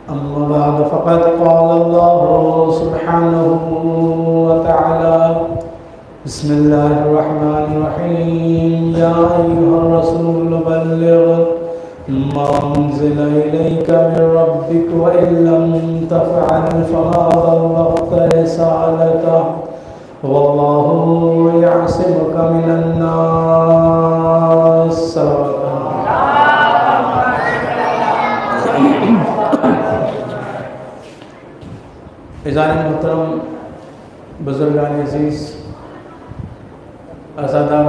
أما بعد فقد قال الله سبحانه وتعالى بسم الله الرحمن الرحيم يا أيها الرسول بلغ ما أنزل إليك من ربك وإن لم تفعل فما بلغت رسالته والله يعصمك من الناس. عزیزان محترم، بزرگان عزیز، اساتذہ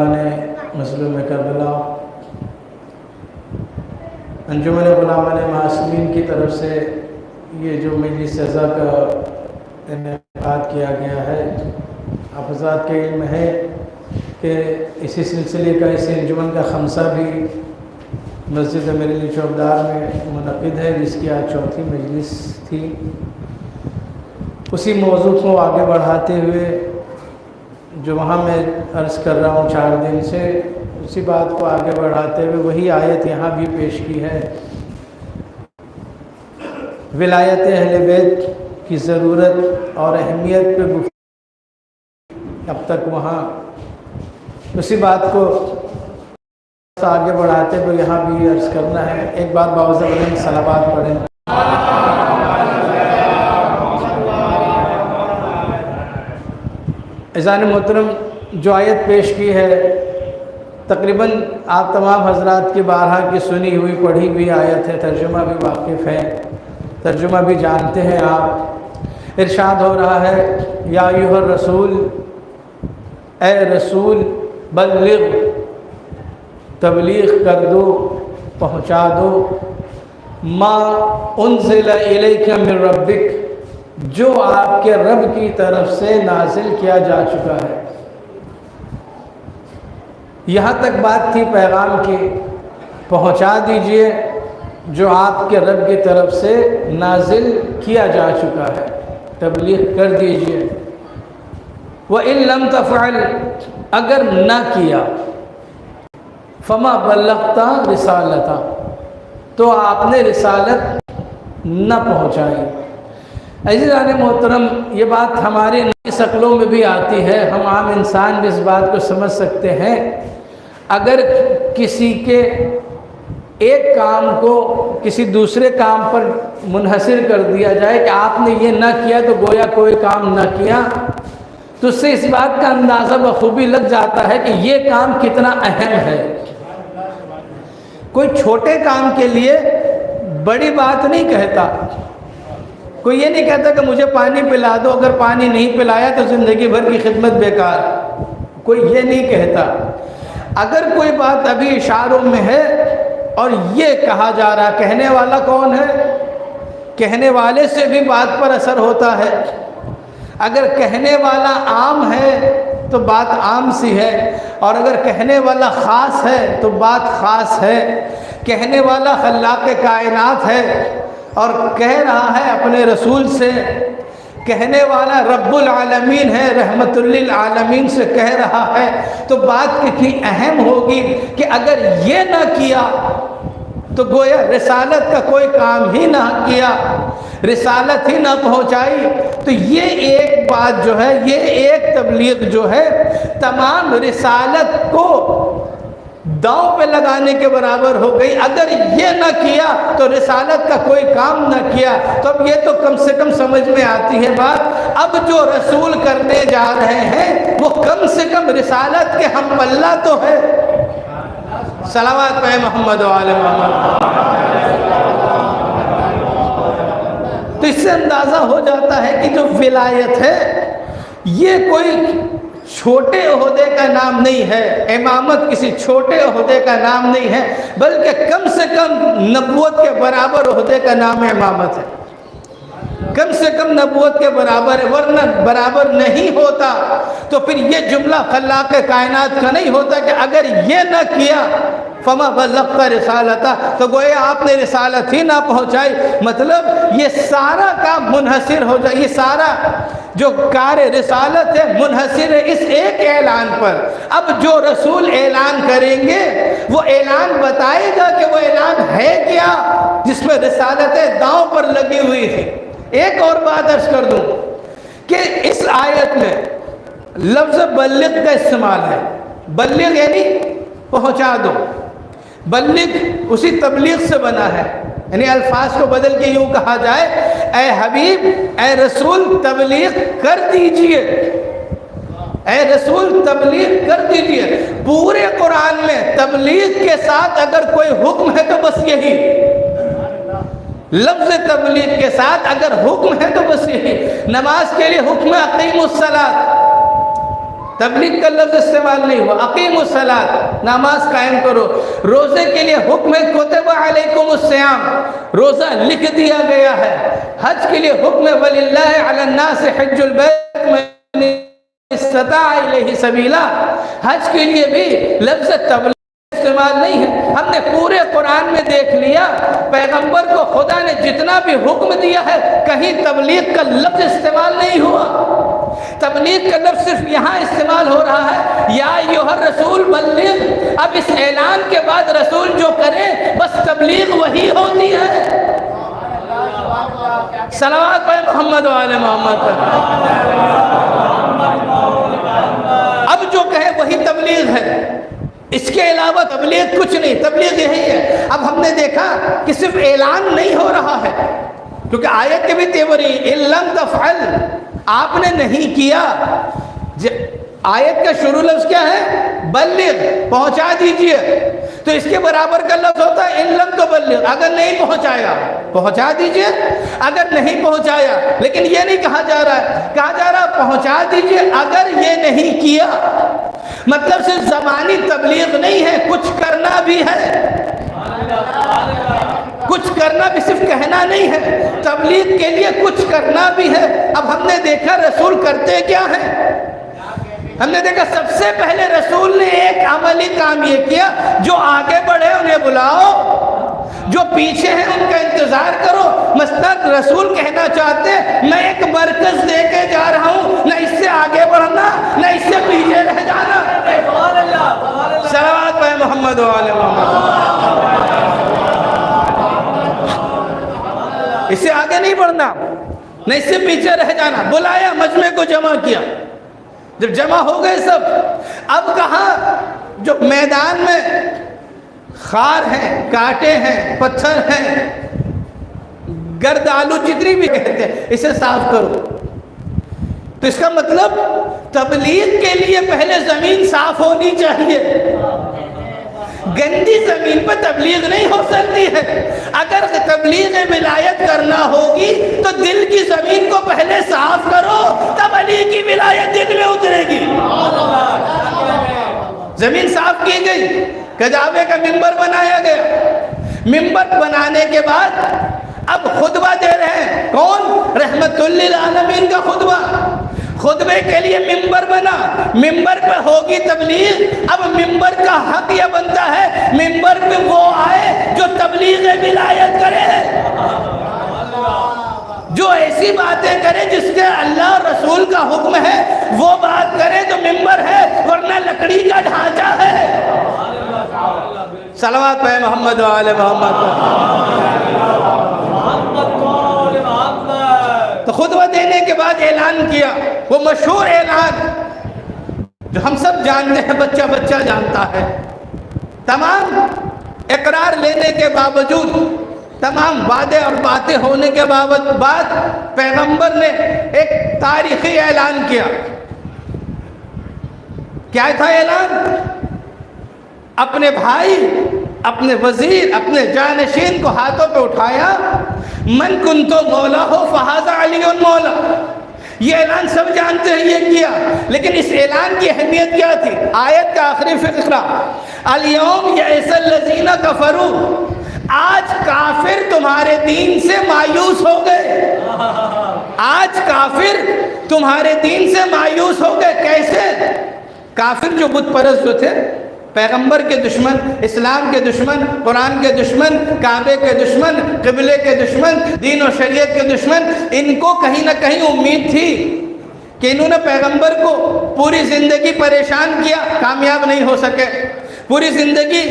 مظلوم کربلا، انجمن علماء معصومین کی طرف سے یہ جو مجلس اعزاز کا انعقاد کیا گیا ہے، آپ حضرات کے علم ہے کہ اسی سلسلے کا اس انجمن کا خمسہ بھی مسجد امیر علی چوکدار میں منعقد ہے، جس کی آج چوتھی مجلس تھی. اسی موضوع کو آگے بڑھاتے ہوئے جو وہاں میں عرض کر رہا ہوں 4 دن سے، اسی بات کو آگے بڑھاتے ہوئے وہی آیت یہاں بھی پیش کی ہے. ولایت اہل بیت کی ضرورت اور اہمیت پہ اب تک وہاں اسی بات کو آگے بڑھاتے ہوئے یہاں بھی عرض کرنا ہے. ایک بار باوضع بلند صلوات پڑھیں. عزیزان محترم، جو آیت پیش کی ہے تقریباً آپ تمام حضرات کی بارہا کی سنی ہوئی پڑھی ہوئی آیت ہے، ترجمہ بھی واقف ہے، ترجمہ بھی جانتے ہیں آپ. ارشاد ہو رہا ہے یا ایھا الرسول، اے رسول، بلغ، تبلیغ کر دو، پہنچا دو، ما انزل الیک من ربک، جو آپ کے رب کی طرف سے نازل کیا جا چکا ہے. یہاں تک بات تھی پیغام کی، پہنچا دیجئے جو آپ کے رب کی طرف سے نازل کیا جا چکا ہے، تبلیغ کر دیجئے. وَإِن لَمْ تَفْعَلْ، اگر نہ کیا، فَمَا بَلَّغْتَ رِسَالَتَهُ، تو آپ نے رسالت نہ پہنچائی. عزیزان محترم، یہ بات ہماری نئی شکلوں میں بھی آتی ہے، ہم عام انسان بھی اس بات کو سمجھ سکتے ہیں. اگر کسی کے ایک کام کو کسی دوسرے کام پر منحصر کر دیا جائے کہ آپ نے یہ نہ کیا تو گویا کوئی کام نہ کیا، تو اس سے اس بات کا اندازہ بخوبی لگ جاتا ہے کہ یہ کام کتنا اہم ہے. کوئی چھوٹے کام کے لیے بڑی بات نہیں کہتا، کوئی یہ نہیں کہتا کہ مجھے پانی پلا دو، اگر پانی نہیں پلایا تو زندگی بھر کی خدمت بیکار، کوئی یہ نہیں کہتا. اگر کوئی بات ابھی اشاروں میں ہے اور یہ کہا جا رہا، کہنے والا کون ہے؟ کہنے والے سے بھی بات پر اثر ہوتا ہے. اگر کہنے والا عام ہے تو بات عام سی ہے، اور اگر کہنے والا خاص ہے تو بات خاص ہے. کہنے والا خلاق کائنات ہے اور کہہ رہا ہے اپنے رسول سے، کہنے والا رب العالمین ہے، رحمت للعالمین سے کہہ رہا ہے، تو بات کتنی اہم ہوگی کہ اگر یہ نہ کیا تو گویا رسالت کا کوئی کام ہی نہ کیا، رسالت ہی نہ پہنچائی. تو یہ ایک بات جو ہے، یہ ایک تبلیغ جو ہے، تمام رسالت کو داؤں پہ لگانے کے برابر ہو گئی. اگر یہ نہ کیا تو رسالت کا کوئی کام نہ کیا. تو اب یہ تو کم سے کم سمجھ میں آتی ہے بات، اب جو رسول کرنے جا رہے ہیں وہ کم سے کم رسالت کے ہم پلہ تو ہے. صلوات پہ محمد و آل محمد. تو اس سے اندازہ ہو جاتا ہے کہ جو ولایت ہے یہ کوئی چھوٹے عہدے کا نام نہیں ہے، امامت کسی چھوٹے عہدے کا نام نہیں ہے، بلکہ کم سے کم نبوت کے برابر عہدے کا نام امامت ہے. کم سے کم نبوت کے برابر ہے، ورنہ برابر نہیں ہوتا تو پھر یہ جملہ خلاق کائنات کا نہیں ہوتا کہ اگر یہ نہ کیا فما بلغت رسالتہ، تو گویا آپ نے رسالت ہی نہ پہنچائی. مطلب یہ سارا کام منحصر ہو جائے، یہ سارا جو کار رسالت ہے منحصر ہے اس ایک اعلان پر۔ اب جو رسول اعلان کریں گے وہ اعلان بتائے گا کہ وہ اعلان ہے کیا جس میں رسالتیں داؤں پر لگی ہوئی تھی۔ ایک اور بات عرض کر دوں کہ اس آیت میں لفظ بلغ کا استعمال ہے۔ بلغ یعنی پہنچا دو، بلغ اسی تبلیغ سے بنا ہے، یعنی الفاظ کو بدل کے یوں کہا جائے اے حبیب، اے رسول تبلیغ کر دیجئے، اے رسول تبلیغ کر دیجئے۔ پورے قرآن میں تبلیغ کے ساتھ اگر کوئی حکم ہے تو بس یہی، لفظ تبلیغ کے ساتھ اگر حکم ہے تو بس یہی۔ نماز کے لیے حکم اقیموا الصلاۃ، تبلیغ کا لفظ استعمال نہیں ہوا، اقیموا الصلاۃ، نماز قائم کرو۔ روزے کے لیے حکم ہے کتب علیکم الصیام، روزہ لکھ دیا گیا ہے۔ حج کے لیے حکم ہے وللہ علی الناس حج البیت من استطاع الیہ سبیلا، حج کے لیے بھی لفظ تبلیغ استعمال نہیں ہے۔ ہم نے پورے قرآن میں دیکھ لیا پیغمبر کو خدا نے جتنا بھی حکم دیا ہے کہیں تبلیغ کا لفظ استعمال نہیں ہوا۔ تبلیغ کا لفظ صرف یہاں استعمال ہو رہا ہے، یا ایھا الرسول بلغ۔ اب اس اعلان کے بعد رسول جو کرے بس تبلیغ وہی ہوتی ہے۔ صلوات پڑھیں محمد و آل محمد پر۔ اب جو کہے وہی تبلیغ ہے، اس کے علاوہ تبلیغ کچھ نہیں، تبلیغ یہی ہے۔ اب ہم نے دیکھا کہ صرف اعلان نہیں ہو رہا ہے، کیونکہ آیت کے بھی تیور ہی ان لم تفعل، آپ نے نہیں کیا۔ آیت کا شروع لفظ کیا ہے؟ بلغ، پہنچا دیجئے، تو اس کے برابر کا لفظ ہوتا ہے ان لم تبلغ، اگر نہیں پہنچایا پہنچا دیجئے، اگر نہیں پہنچایا۔ لیکن یہ نہیں کہا جا رہا ہے، کہا جا رہا ہے پہنچا دیجئے اگر یہ نہیں کیا۔ مطلب صرف زبانی تبلیغ نہیں ہے، کچھ کرنا بھی ہے، کچھ کرنا بھی، صرف کہنا نہیں ہے، تبلیغ کے لیے کچھ کرنا بھی ہے۔ اب ہم نے دیکھا رسول کرتے کیا ہیں، ہم نے دیکھا سب سے پہلے رسول نے ایک عملی کام یہ کیا، جو آگے بڑھے انہیں بلاؤ، جو پیچھے ہیں ان کا انتظار کرو۔ مثلاً رسول کہنا چاہتے ہیں میں ایک مرکز دے کے جا رہا ہوں، نہ اس سے آگے بڑھنا نہ اس سے پیچھے رہ جانا۔ صلوات پہ محمد و آل محمد۔ اس سے آگے نہیں بڑھنا نہ اس سے پیچھے رہ جانا۔ بلایا، مجمع کو جمع کیا، جب جمع ہو گئے سب، اب کہاں جو میدان میں خار ہیں، کانٹے ہیں، پتھر ہیں، گرد آلو جتنی بھی کہتے ہیں، اسے صاف کرو۔ تو اس کا مطلب تبلیغ کے لیے پہلے زمین صاف ہونی چاہیے۔ گندی زمین پہ تبلیغ نہیں ہو سکتی ہے۔ اگر تبلیغ ولایت کرنا ہوگی تو دل کی زمین کو پہلے صاف کرو، تب علی کی ولایت دل میں اترے گی۔ زمین صاف کی گئی، کجاوے کا منبر بنایا گیا۔ منبر بنانے کے بعد اب خطبہ دے رہے ہیں، کون؟ رحمت للعالمین کا خطبہ۔ خطبے کے لیے منبر بنا، منبر پہ ہوگی تبلیغ۔ اب منبر کا حق یہ بنتا ہے منبر پہ وہ آئے جو تبلیغ ولایت کرے، جو ایسی باتیں کرے جس کے اللہ اور رسول کا حکم ہے، وہ بات کرے تو منبر ہے، ورنہ لکڑی کا ڈھانچہ ہے۔ صلوات پہ محمد و آل محمد۔ تو خطبہ دینے کے بعد اعلان کیا، وہ مشہور اعلان جو ہم سب جانتے ہیں، بچہ بچہ جانتا ہے۔ تمام اقرار لینے کے باوجود، تمام وعدے اور باتیں ہونے کے بعد پیغمبر نے ایک تاریخی اعلان کیا۔ کیا تھا اعلان؟ اپنے بھائی، اپنے وزیر، اپنے جانشین کو ہاتھوں پہ اٹھایا، من کنت مولا ہو فہذا علی مولا۔ یہ اعلان سب جانتے ہیں، یہ کیا، لیکن اس اعلان کی اہمیت کیا تھی؟ آیت کا آخری فقرہ، الیوم یئس الذین کفروا، آج کافر تمہارے دین سے مایوس ہو گئے۔ آج کافر تمہارے دین سے مایوس ہو گئے۔ کیسے؟ کافر جو بت پرست جو تھے، پیغمبر کے دشمن، اسلام کے دشمن، قرآن کے دشمن، کعبے کے دشمن، قبلے کے دشمن، دین و شریعت کے دشمن، ان کو کہیں نہ کہیں امید تھی کہ انہوں نے پیغمبر کو پوری زندگی پریشان کیا، کامیاب نہیں ہو سکے، پوری زندگی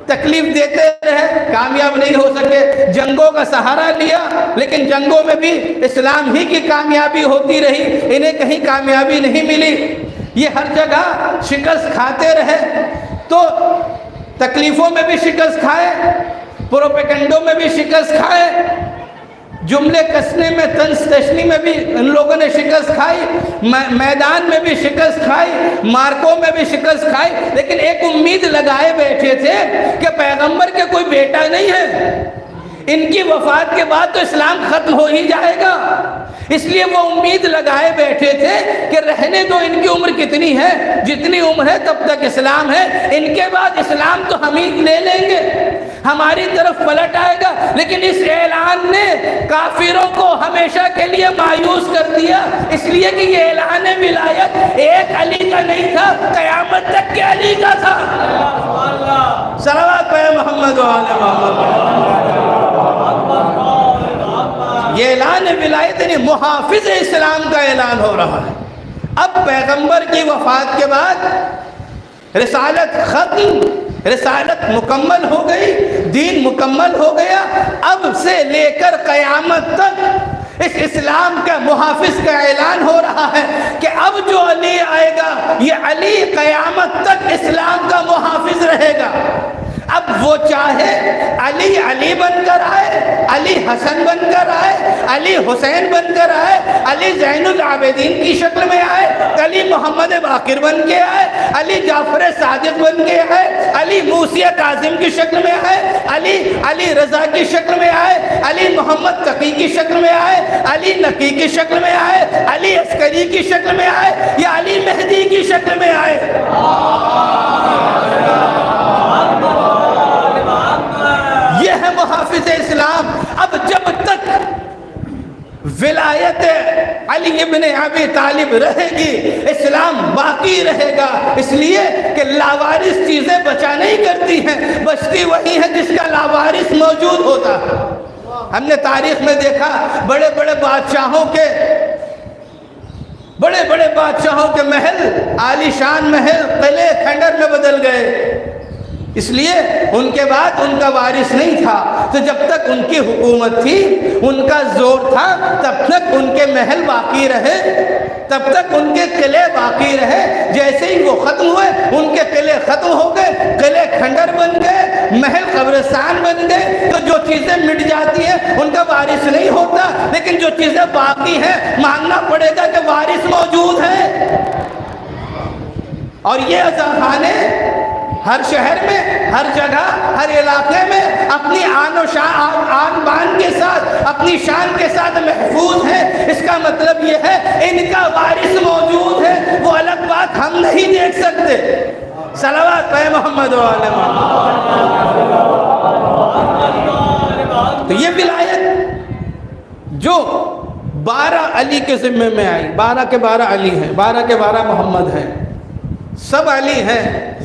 تکلیف دیتے رہے، کامیاب نہیں ہو سکے، جنگوں کا سہارا لیا لیکن جنگوں میں بھی اسلام ہی کی کامیابی ہوتی رہی، انہیں کہیں کامیابی نہیں ملی، یہ ہر جگہ شکست کھاتے رہے، تو تکلیفوں میں بھی شکست کھائے، پروپیگنڈوں میں بھی شکست کھائے، جملے کسنے میں، طنز تشنی میں بھی ان لوگوں نے شکست کھائی، میدان میں بھی شکست کھائی، مارکوں میں بھی شکست کھائی، لیکن ایک امید لگائے بیٹھے تھے کہ پیغمبر کے کوئی بیٹا نہیں ہے، ان کی وفات کے بعد تو اسلام ختم ہو ہی جائے گا، اس لیے وہ امید لگائے بیٹھے تھے کہ رہنے دو، ان کی عمر کتنی ہے، جتنی عمر ہے تب تک اسلام ہے، ان کے بعد اسلام تو ہم ہی لے لیں گے، ہماری طرف پلٹ آئے گا، لیکن اس اعلان نے کافروں کو ہمیشہ کے لیے مایوس کر دیا، اس لیے کہ یہ اعلان ولایت ایک علی کا نہیں تھا، قیامت تک کے علی کا تھا۔ صلوات پہ محمد و آل محمد۔ یہ اعلان ولایت یعنی محافظ اسلام کا اعلان ہو رہا ہے۔ اب پیغمبر کی وفات کے بعد رسالت ختم، رسالت مکمل ہو گئی، دین مکمل ہو گیا، اب سے لے کر قیامت تک اس اسلام کا محافظ کا اعلان ہو رہا ہے کہ اب جو علی آئے گا یہ علی قیامت تک اسلام کا محافظ رہے گا۔ اب وہ چاہے علی علی بن کر آئے، علی حسن بن کر آئے، علی حسین بن کر آئے، علی زین العابدین کی شکل میں آئے، علی محمد باقر بن کے آئے، علی جعفر صادق بن کے آئے، علی موسی کاظم کی شکل میں آئے، علی رضا کی شکل میں آئے، علی محمد تقی کی شکل میں آئے، علی نقی کی شکل میں آئے، علی عسکری کی شکل میں آئے، یا علی مہدی کی شکل میں آئے۔ یہ ہے محافظ اسلام۔ اب جب تک ولایت علی ابن ابی طالب رہے گی اسلام باقی رہے گا، اس لیے کہ لاوارث چیزیں بچا نہیں کرتی ہیں، بچتی وہی ہے جس کا لاوارث موجود ہوتا ہے۔ ہم نے تاریخ میں دیکھا بڑے بڑے بادشاہوں کے محل، عالی شان محل قلعے کھنڈر میں بدل گئے، اس لیے ان کے بعد ان کا وارث نہیں تھا، تو جب تک ان کی حکومت تھی، ان کا زور تھا، تب تک ان کے محل باقی رہے، تب تک ان کے قلعے باقی رہے، جیسے ہی وہ ختم ہوئے ان کے قلعے ختم ہو گئے، قلعے کھنڈر بن گئے، محل قبرستان بن گئے، تو جو چیزیں مٹ جاتی ہیں ان کا وارث نہیں ہوتا، لیکن جو چیزیں باقی ہیں ماننا پڑے گا کہ وارث موجود ہے۔ اور یہ عزاخانے ہر شہر میں، ہر جگہ، ہر علاقے میں اپنی آن بان کے ساتھ، اپنی شان کے ساتھ محفوظ ہیں۔ اس کا مطلب یہ ہے ان کا وارث موجود ہے، وہ الگ بات ہم نہیں دیکھ سکتے۔ صلوات پہ محمد و آل محمد۔ تو یہ ولایت جو 12 علی کے ذمے میں آئی، 12 کے 12 علی ہیں، 12 کے 12 محمد ہیں، سب علی ہیں،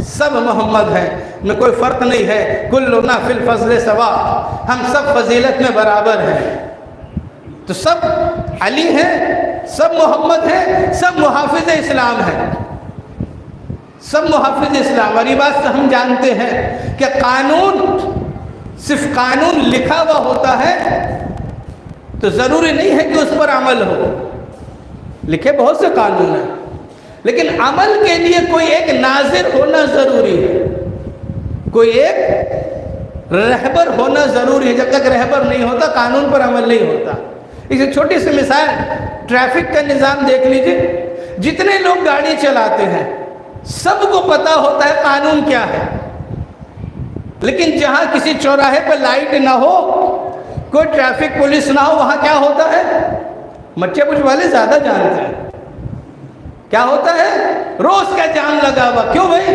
سب محمد ہیں، میں کوئی فرق نہیں ہے، کلنا فی الفضل سوا، ہم سب فضیلت میں برابر ہیں، تو سب علی ہیں، سب محمد ہیں، سب محافظ اسلام ہیں، سب محافظ اسلام۔ اور یہ بات ہم جانتے ہیں کہ قانون صرف قانون لکھا ہوا ہوتا ہے تو ضروری نہیں ہے کہ اس پر عمل ہو، لکھے بہت سے قانون ہیں لیکن عمل کے لیے کوئی ایک ناظر ہونا ضروری ہے، کوئی ایک رہبر ہونا ضروری ہے۔ جب تک رہبر نہیں ہوتا قانون پر عمل نہیں ہوتا۔ ایک چھوٹی سی مثال، ٹریفک کا نظام دیکھ لیجئے، جتنے لوگ گاڑی چلاتے ہیں سب کو پتا ہوتا ہے قانون کیا ہے، لیکن جہاں کسی چوراہے پر لائٹ نہ ہو، کوئی ٹریفک پولیس نہ ہو، وہاں کیا ہوتا ہے؟ مچھے پوچھ والے زیادہ جانتے ہیں کیا ہوتا ہے، روز کا جام لگا ہوا۔ کیوں بھائی؟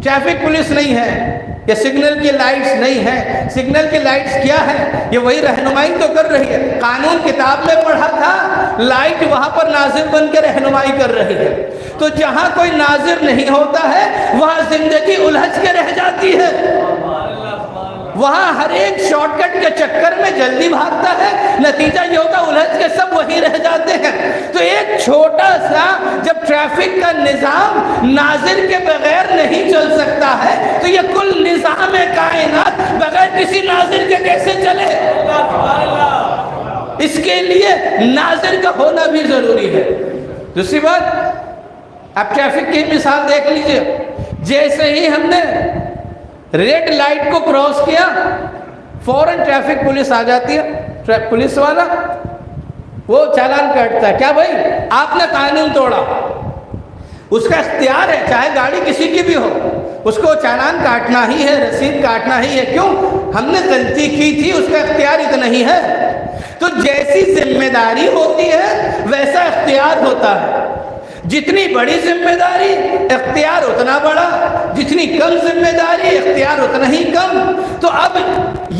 ٹریفک پولیس نہیں ہے یا سگنل کی لائٹس نہیں ہے۔ سگنل کی لائٹس کیا ہے؟ یہ وہی رہنمائی تو کر رہی ہے، قانون کتاب میں پڑھا تھا، لائٹ وہاں پر ناظر بن کے رہنمائی کر رہی ہے۔ تو جہاں کوئی ناظر نہیں ہوتا ہے وہاں زندگی الجھ کے رہ جاتی ہے، وہاں ہر ایک شارٹ کٹ کے چکر میں جلدی بھاگتا ہے، نتیجہ یہ ہوتا الجھ کے سب وہیں رہ جاتے ہیں۔ تو ایک چھوٹا سا جب ٹریفک کا نظام ناظر کے بغیر نہیں چل سکتا ہے تو یہ کل نظام کائنات بغیر کسی ناظر کے کیسے چلے؟ اس کے لیے ناظر کا ہونا بھی ضروری ہے۔ دوسری بات، آپ ٹریفک کی مثال دیکھ لیجئے، جیسے ہی ہم نے ریڈ لائٹ کو کراس کیا فوراً ٹریفک پولیس آ جاتی ہے، پولیس والا وہ چالان کاٹتا ہے، کیا بھائی آپ نے قانون توڑا، اس کا اختیار ہے، چاہے گاڑی کسی کی بھی ہو اس کو چالان کاٹنا ہی ہے، رسید کاٹنا ہی ہے، کیوں؟ ہم نے غلطی کی تھی، اس کا اختیار اتنا ہی ہے۔ تو جیسی ذمہ داری ہوتی ہے ویسا اختیار ہوتا ہے، جتنی بڑی ذمہ داری اختیار اتنا بڑا، جتنی کم ذمہ داری اختیار اتنا ہی کم۔ تو اب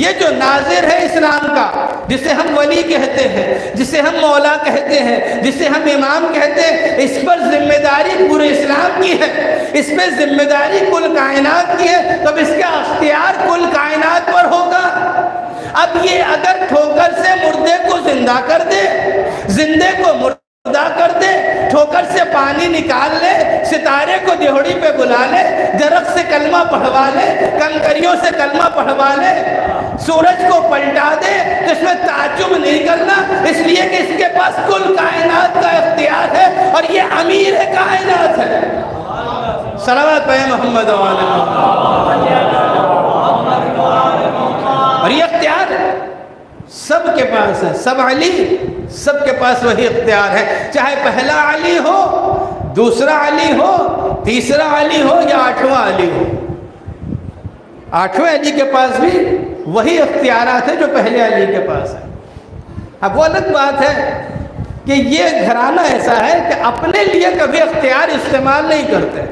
یہ جو ناظر ہے اسلام کا، جسے ہم ولی کہتے ہیں، جسے ہم مولا کہتے ہیں، جسے ہم امام کہتے ہیں، اس پر ذمہ داری پورے اسلام کی ہے، اس پہ ذمہ داری کل کائنات کی ہے، تو اب اس کا اختیار کل کائنات پر ہوگا۔ اب یہ اگر ٹھوکر سے مردے کو زندہ کر دے، زندے کو مردہ کر دے، ٹھوکر سے پانی نکال لے، ستارے کو دہوڑی پہ بلا لے، درخت سے کلمہ پڑھوا لے، کنکریوں سے کلمہ پڑھوا لے، سورج کو پلٹا دے، تو اس میں تعجب نہیں کرنا، اس لیے کہ اس کے پاس کل کائنات کا اختیار ہے اور یہ امیر کائنات ہے۔ صلوات پہ محمد و آل محمد۔ اور یہ اختیار سب کے پاس ہے، سب علی، سب کے پاس وہی اختیار ہے، چاہے پہلا علی ہو، دوسرا علی ہو، تیسرا علی ہو یا آٹھواں علی ہو، آٹھویں علی کے پاس بھی وہی اختیارات ہیں جو پہلے علی کے پاس ہیں۔ اب وہ الگ بات ہے کہ یہ گھرانہ ایسا ہے کہ اپنے لیے کبھی اختیار استعمال نہیں کرتے،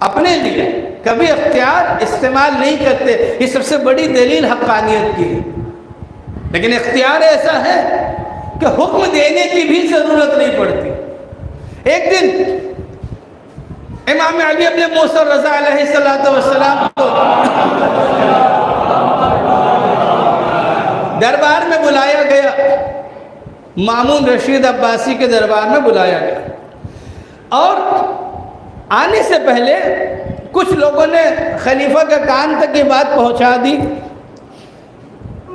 اپنے لیے کبھی اختیار استعمال نہیں کرتے، یہ سب سے بڑی دلیل حقانیت کی ہے۔ لیکن اختیار ایسا ہے کہ حکم دینے کی بھی ضرورت نہیں پڑتی۔ ایک دن امام علی ابن موسیٰ رضا علیہ السلام کو دربار میں بلایا گیا، مامون رشید عباسی کے دربار میں بلایا گیا، اور آنے سے پہلے کچھ لوگوں نے خلیفہ کے کان تک یہ بات پہنچا دی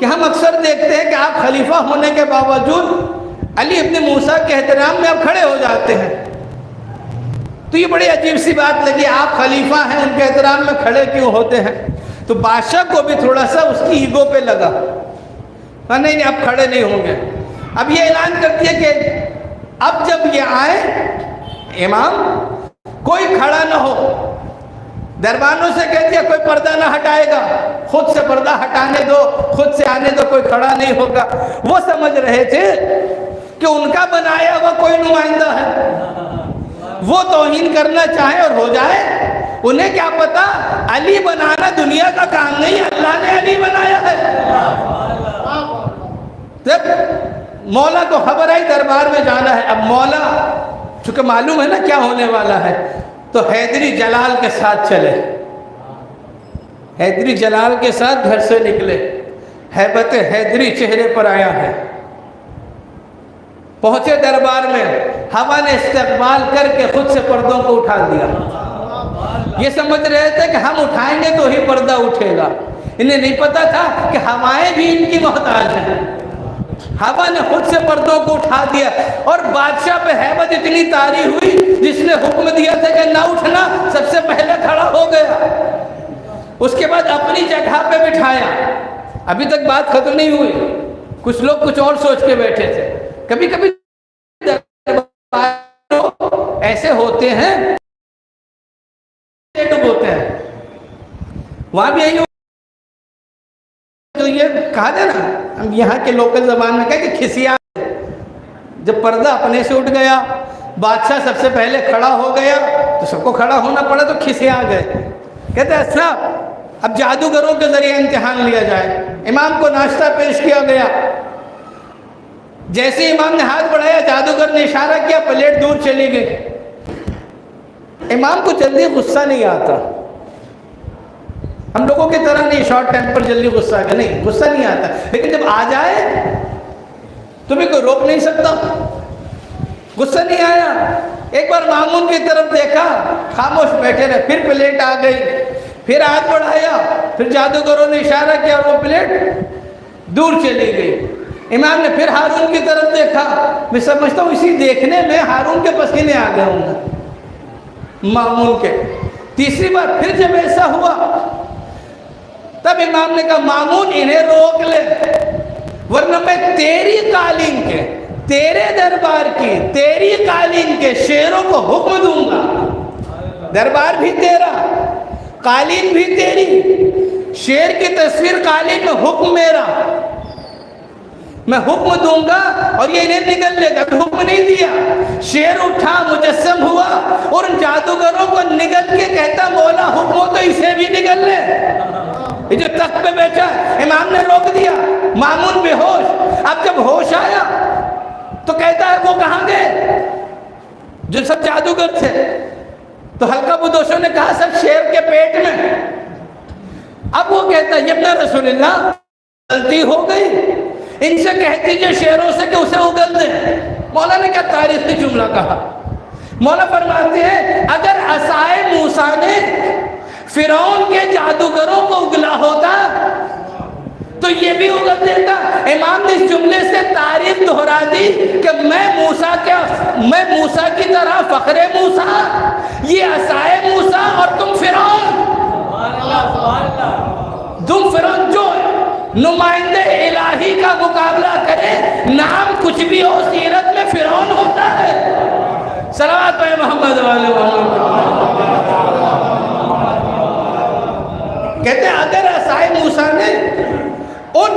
کہ ہم اکثر دیکھتے ہیں کہ آپ خلیفہ ہونے کے باوجود علی ابن موسیٰ کے احترام میں آپ کھڑے ہو جاتے ہیں، تو یہ بڑی عجیب سی بات لگی، آپ خلیفہ ہیں ان کے احترام میں کھڑے کیوں ہوتے ہیں؟ تو بادشاہ کو بھی تھوڑا سا اس کی ایگو پہ لگا، نہیں آپ کھڑے نہیں ہوں گے۔ اب یہ اعلان کر دیا کہ اب جب یہ آئے امام کوئی کھڑا نہ ہو، دربانوں سے کہہ دیا کوئی پردہ نہ ہٹائے گا، خود سے پردہ ہٹانے دو، خود سے آنے دو، کوئی کھڑا نہیں ہوگا۔ وہ سمجھ رہے تھے کہ ان کا بنایا ہوا کوئی نمائندہ ہے، وہ توہین کرنا چاہے اور ہو جائے، انہیں کیا پتا علی بنانا دنیا کا کام نہیں، اللہ نے علی بنایا ہے۔ جب مولا کو خبر آئی دربار میں جانا ہے، اب مولا چونکہ معلوم ہے نا کیا ہونے والا ہے، تو حیدری جلال کے ساتھ چلے، حیدری جلال کے ساتھ گھر سے نکلے، ہیبت حیدری چہرے پر آیا ہے، پہنچے دربار میں، ہوا نے استقبال کر کے خود سے پردوں کو اٹھا دیا۔ یہ سمجھ رہے تھے کہ ہم اٹھائیں گے تو ہی پردہ اٹھے گا، انہیں نہیں پتا تھا کہ ہوائیں بھی ان کی محتاج ہیں۔ ہوا نے خود سے پردوں کو اٹھا دیا، اور بادشاہ پہ ہیبت اتنی طاری ہوئی، جس نے حکم دیا تھا کہ نہ اٹھنا سب سے پہلے کھڑا ہو گیا، اس کے بعد اپنی جگہ پہ بٹھایا۔ ابھی تک بات ختم نہیں ہوئی، کچھ لوگ کچھ اور سوچ کے بیٹھے تھے۔ کبھی کبھی ایسے ہوتے ہیں ہوتے ہیں وہاں بھی یہی تو یہ کہا جائے نا، ہم یہاں کے لوکل زبان میں کہیں کہ کھسیا، جب پردہ اپنے سے اٹھ گیا، بادشاہ سب سے پہلے کھڑا ہو گیا تو سب کو کھڑا ہونا پڑا تو کھسیا گئے۔ کہتے ہیں اچھا اب جادوگروں کے ذریعے امتحان لیا جائے۔ امام کو ناشتہ پیش کیا گیا، جیسے امام نے ہاتھ بڑھایا جادوگر نے اشارہ کیا، پلیٹ دور چلی گئی۔ امام کو جلدی غصہ نہیں آتا، ہم لوگوں کی طرح نہیں شارٹ ٹیمپر جلدی غصہ آ گیا، نہیں غصہ نہیں آتا، لیکن جب آ جائے تمہیں کوئی روک نہیں سکتا۔ غصہ نہیں آیا، ایک بار مامون کی طرف دیکھا، خاموش بیٹھے رہے، پھر پلیٹ آ گئی، پھر ہاتھ بڑھایا، پھر جادوگروں نے اشارہ کیا اور وہ پلیٹ دور چلی گئی۔ امام نے پھر ہارون کی طرف دیکھا، میں سمجھتا ہوں اسی دیکھنے میں ہارون کے پسینے آ گئے ہوں گے مامون کے۔ تیسری بار پھر جب ایسا ہوا تب امام نے کہا مامون انہیں روک لے، ورنہ میں تیری قالین کے، تیرے دربار کی، تیری قالین کے شیروں کو حکم دوں گا۔ دربار بھی تیرا، قالین بھی تیری، شیر کی تصویر قالین میں، حکم میرا، میں حکم دوں گا اور یہ انہیں نگل لے گا۔ حکم نہیں دیا، شیر اٹھا، مجسم ہوا اور ان جادوگروں کو نگل کے کہتا مولا حکم ہو تو اسے بھی نگل لے۔ یہ جو تخت پہ بیٹھا ہے، امام نے روک دیا، مامون بے ہوش۔ اب جب ہوش آیا تو کہتا ہے وہ کہاں گئے جو سب جادوگر تھے؟ تو حلقہ بدوشوں نے کہا سب شیر کے پیٹ میں۔ اب وہ کہتا ہے ابن رسول اللہ غلطی ہو گئی، ان سے کہہ دیجئے شیروں سے کہ اسے اگل دیں۔ مولا نے کیا تاریخی جملہ کہا؟ مولا فرماتے ہیں اگر عصائے موسیٰ نے فرعون کے جادوگروں کو اگلا ہوتا تو یہ بھی اگل دیتا۔ امام نے اس جملے سے تاریخ دہرا دی کہ میں موسیٰ کی طرح فخر موسیٰ، یہ عصائے موسیٰ اور تم فرعون، تم فرعون جو نمائندے الہی کا مقابلہ کرے، نام کچھ بھی ہو سیرت میں فرعون ہوتا ہے۔ صلوات پہ محمد والے محمد۔ کہتے ہیں اگر عصائے موسیٰ نے ان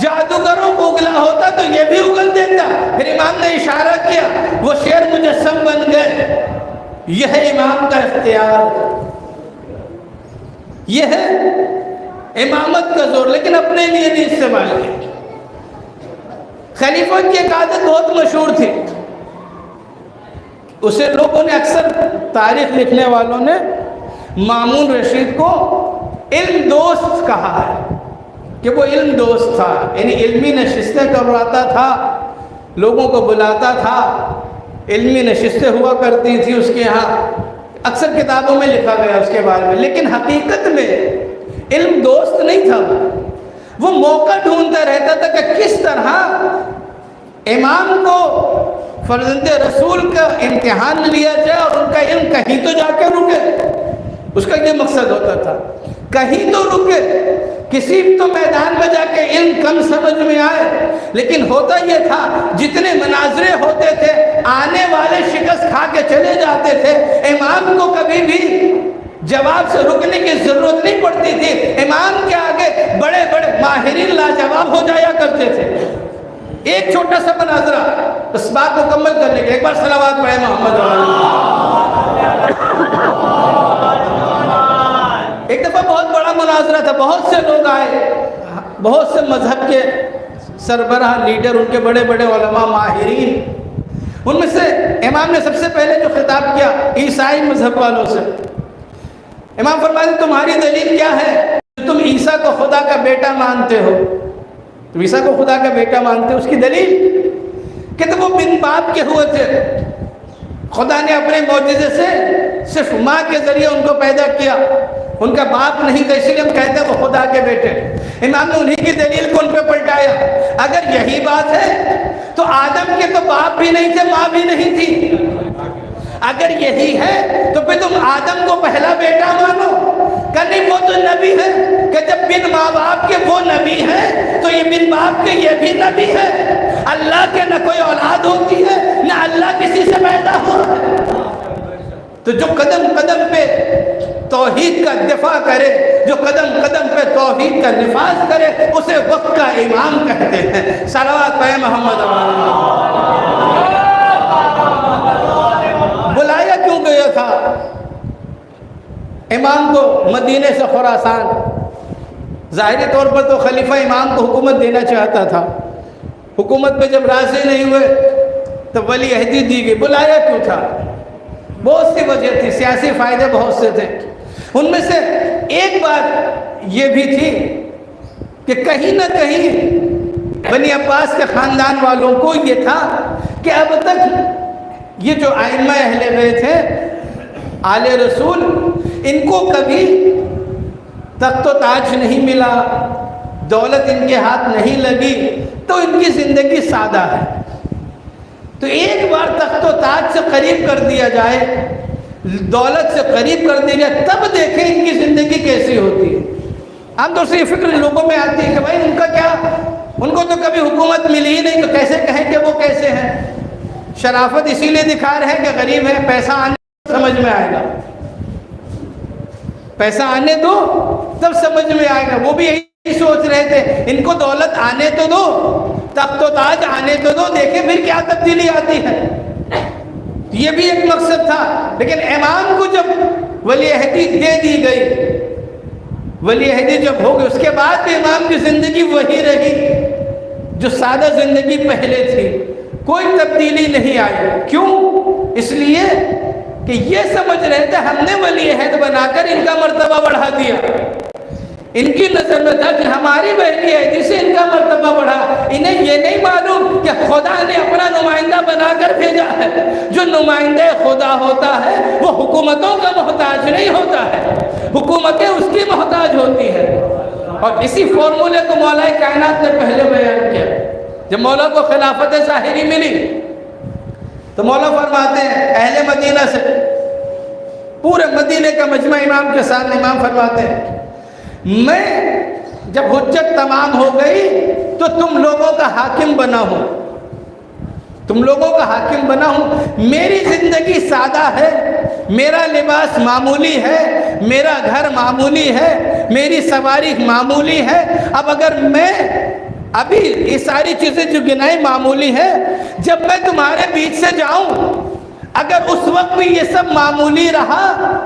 جادوگروں کو اگلا ہوتا تو یہ بھی اگل دیتا۔ پھر امام نے اشارہ کیا، وہ شیر مجسم بن گئے۔ یہ ہے امام کا اختیار، یہ ہے امامت کا زور، لیکن اپنے لیے نہیں استعمال کیا۔ خلیفہ کی ایک عادت بہت مشہور تھی، اسے لوگوں نے اکثر تاریخ لکھنے والوں نے مامون رشید کو علم دوست کہا ہے کہ وہ علم دوست تھا، یعنی علمی نشستیں کرواتا تھا، لوگوں کو بلاتا تھا، علمی نشستیں ہوا کرتی تھی اس کے ہاں، اکثر کتابوں میں لکھا گیا اس کے بارے میں، لیکن حقیقت میں علم دوست نہیں تھا۔ وہ موقع ڈھونڈتا رہتا تھا کہ کس طرح امام کو فرزند رسول کا امتحان لیا جائے اور ان کا علم کہیں تو جا کے رکے۔ اس کا یہ مقصد ہوتا تھا کہیں تو رکے، کسی تو میدان میں جا کے علم کم سمجھ میں آئے، لیکن ہوتا یہ تھا جتنے مناظرے ہوتے تھے آنے والے شکست کھا کے چلے جاتے تھے، امام کو کبھی بھی جواب سے رکنے کی ضرورت نہیں پڑتی تھی۔ امام کے آگے بڑے بڑے ماہرین لاجواب ہو جایا کرتے تھے۔ ایک چھوٹا سا مناظرہ اس بات مکمل کرنے کے، ایک بار صلوات پڑھے محمد ایک دفعہ بہت بڑا مناظرہ تھا، بہت سے لوگ آئے، بہت سے مذہب کے سربراہ لیڈر، ان کے بڑے بڑے علماء ماہرین، ان میں سے امام نے سب سے پہلے جو خطاب کیا عیسائی مذہب والوں سے، امام فرماتے تمہاری دلیل کیا ہے تم عیسیٰ کو خدا کا بیٹا مانتے ہو؟ تم عیسیٰ کو خدا کا بیٹا مانتے ہو، اس کی دلیل کہ وہ بن باپ کے ہوئے تھے، خدا نے اپنے معجزے سے صرف ماں کے ذریعے ان کو پیدا کیا، ان کا باپ نہیں تھا، اس لیے ہم کہتے ہیں وہ خدا کے بیٹے۔ امام نے انہی کی دلیل کو ان پہ پلٹایا، اگر یہی بات ہے تو آدم کے تو باپ بھی نہیں تھے، ماں بھی نہیں تھی، اگر یہی ہے تو پھر تم آدم کو پہلا بیٹا مانو، کہ نہیں وہ تو نبی ہے، کہ جب بن ماں باپ کے وہ نبی ہیں تو یہ بن باپ کے یہ بھی نبی ہے۔ اللہ کے نہ کوئی اولاد ہوتی ہے نہ اللہ کسی سے پیدا ہوا ہے۔ تو جو قدم قدم پہ توحید کا دفاع کرے، جو قدم قدم پہ توحید کا نفاذ کرے، اسے وقت کا امام کہتے ہیں۔ صلوات پہ محمد۔ بلایا کیوں گیا تھا امام کو مدینے سے خراسان؟ ظاہری طور پر تو خلیفہ امام کو حکومت دینا چاہتا تھا، حکومت پہ جب راضی نہیں ہوئے تو ولی عہدی دی گئی۔ بلایا کیوں تھا؟ بہت سی وجہ تھی، سیاسی فائدے بہت سے تھے، ان میں سے ایک بات یہ بھی تھی کہ کہیں نہ کہیں بنی عباس کے خاندان والوں کو یہ تھا کہ اب تک یہ جو ائمہ اہل بیت تھے آل رسول، ان کو کبھی تخت و تاج نہیں ملا، دولت ان کے ہاتھ نہیں لگی، تو ان کی زندگی سادہ ہے۔ تو ایک بار تخت و تاج سے قریب کر دیا جائے، دولت سے قریب کر دیا جائے، تب دیکھیں ان کی زندگی کیسی ہوتی ہے۔ عام طور سے یہ فکر لوگوں میں آتی ہے کہ بھائی ان کا کیا، ان کو تو کبھی حکومت ملی ہی نہیں، تو کیسے کہیں کہ وہ کیسے ہیں۔ شرافت اسی لیے دکھا رہے ہیں کہ غریب ہے، پیسہ آنے سمجھ میں آئے گا، پیسہ آنے دو تب سمجھ میں آئے گا۔ وہ بھی یہی سوچ رہے تھے، ان کو دولت آنے تو دو، تخت و تاج آنے تو دو، دیکھیں پھر کیا تبدیلی آتی ہے۔ یہ بھی ایک مقصد تھا۔ لیکن امام کو جب ولی عہدی دے دی گئی، ولی عہدی جب ہو گئی، اس کے بعد بھی امام کی زندگی وہی رہی جو سادہ زندگی پہلے تھی، کوئی تبدیلی نہیں آئی۔ کیوں؟ اس لیے کہ یہ سمجھ رہے تھے ہم نے ولی عہد بنا کر ان کا مرتبہ بڑھا دیا۔ ان کی نظر میں تھا کہ ہماری ولی عہدی سے ان کا مرتبہ بڑھا۔ انہیں یہ نہیں معلوم کہ خدا نے اپنا نمائندہ بنا کر بھیجا ہے۔ جو نمائندہ خدا ہوتا ہے وہ حکومتوں کا محتاج نہیں ہوتا ہے، حکومتیں اس کی محتاج ہوتی ہے۔ اور اسی فارمولے کو مولا کائنات نے پہلے بیان کیا۔ جب مولا کو خلافت ظاہری ملی تو مولا فرماتے ہیں اہل مدینہ سے، پورے مدینے کا مجمع امام کے ساتھ، امام فرماتے ہیں میں جب حجت تمام ہو گئی تو تم لوگوں کا حاکم بنا ہوں، تم لوگوں کا حاکم بنا ہوں۔ میری زندگی سادہ ہے، میرا لباس معمولی ہے، میرا گھر معمولی ہے، میری سواری معمولی ہے۔ اب اگر میں ابھی یہ ساری چیزیں جو گنائی معمولی ہے، جب میں تمہارے بیچ سے جاؤں، اگر اس وقت بھی یہ سب معمولی رہا،